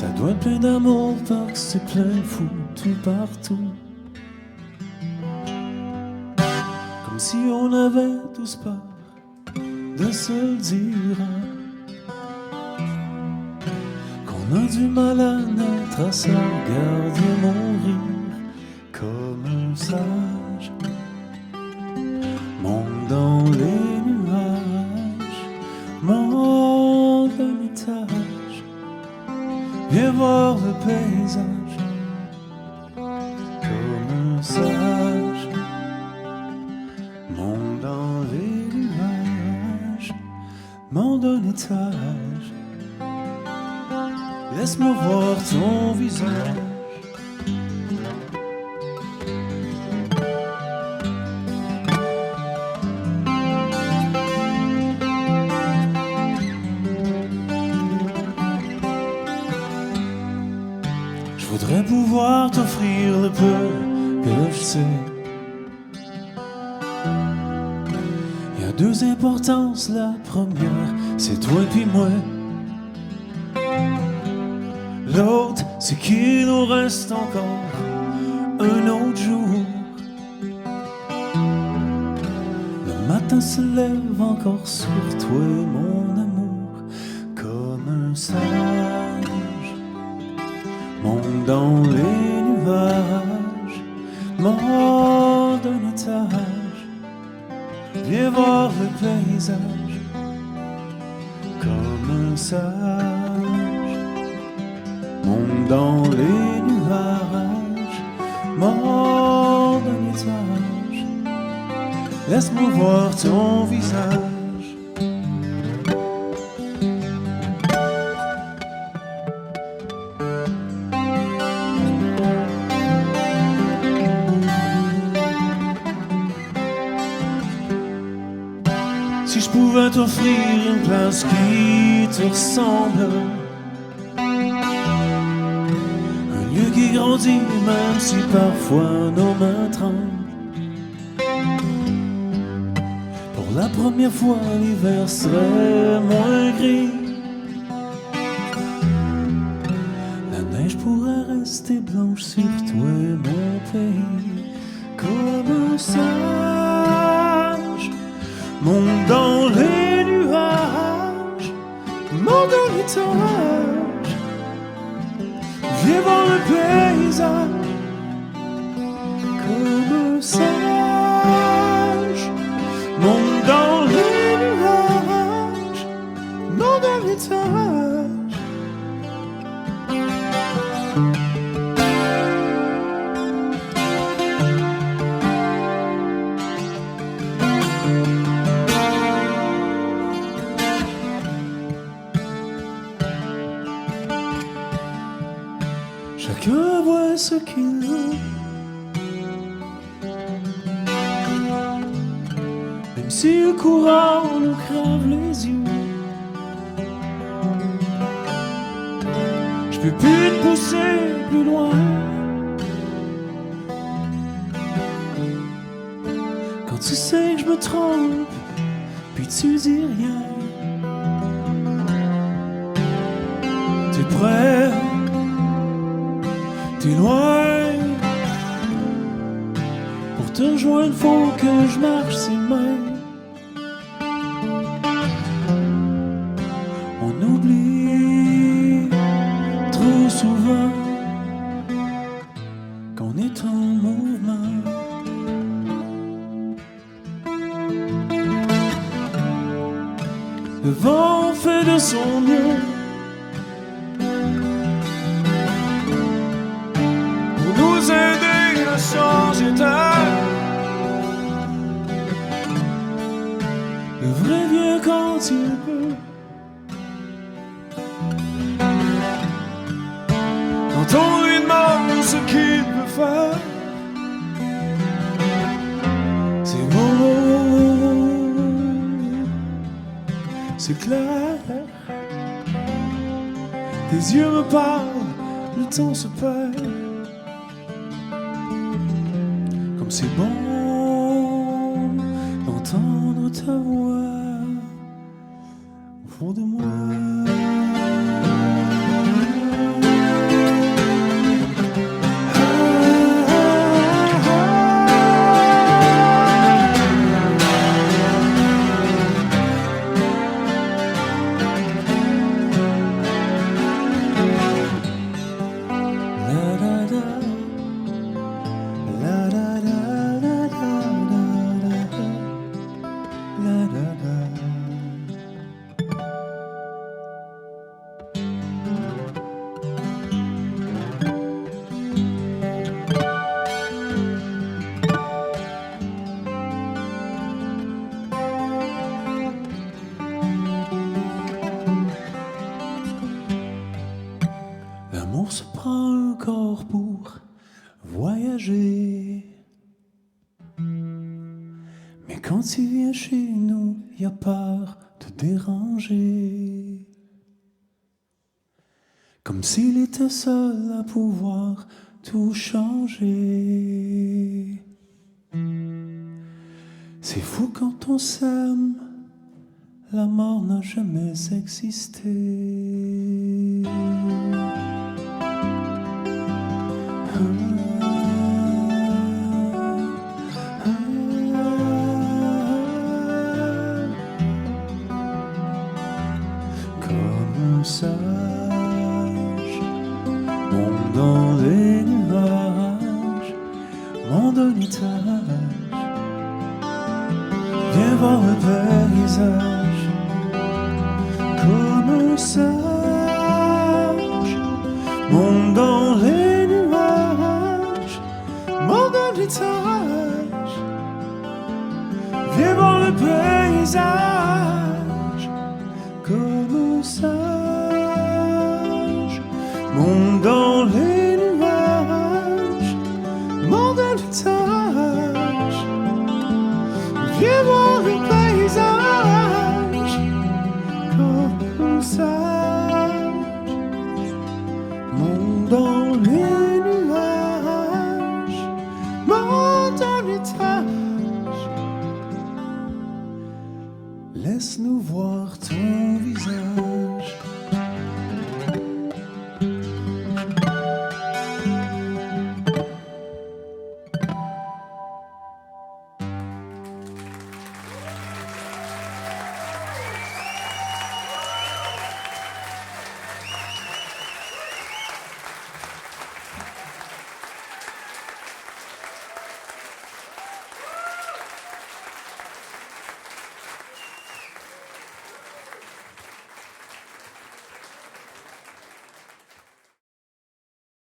Ça doit être plein d'amour parce que c'est plein de fou tout partout. Comme si on avait tous peur de se le dire, qu'on a du mal à naître, à se regarder mourir comme un sage. Monte dans les nuages, monte un étage, viens voir le paysage comme un sage. Monte dans les nuages, monte un étage, laisse-moi voir ton visage. Je voudrais pouvoir t'offrir le peu que je sais. Il y a deux importances, la première, c'est toi et puis moi. L'autre, c'est qu'il nous reste encore un autre jour. Le matin se lève encore sur toi, mon amour, comme un sage. Monte dans les nuages, monte d'un étage, viens voir le paysage, comme un sage. Monte dans les nuages, monte d'un étage, laisse-moi voir ton visage. Si je pouvais t'offrir une place qui te ressemble, un lieu qui grandit même si parfois nos mains tremblent. Pour la première fois l'hiver serait moins gris, la neige pourrait rester blanche sur toi mon pays, comme un sage. Monte dans les nuages, monte dans l'étage, viens voir le paysage, comme un sage. Monte dans les nuages, monte dans l'étage. Chacun voit ce qu'il veut, même si le courant nous crève les yeux. Je peux plus te pousser plus loin. Quand tu sais que je me trompe, puis tu dis rien. T'es prêt? T'es loin. Pour te rejoindre, faut que je marche ses mains. On oublie trop souvent qu'on est en mouvement. Le vent fait de son mieux aider à changer d'air. Le vrai vient quand il peut, quand on lui demande ce qu'il peut faire. C'est beau, c'est clair. Tes yeux me parlent, le temps se perd. C'est bon d'entendre ta voix au fond de moi. y a peur de déranger. Comme s'il était seul à pouvoir tout changer. C'est fou quand on s'aime, la mort n'a jamais existé. Comme un sage monte dans les nuages, monde en étage, viens voir le paysage. Comme un sage monte dans les nuages, monde en étage, viens voir le paysage. Comme un sage monte dans les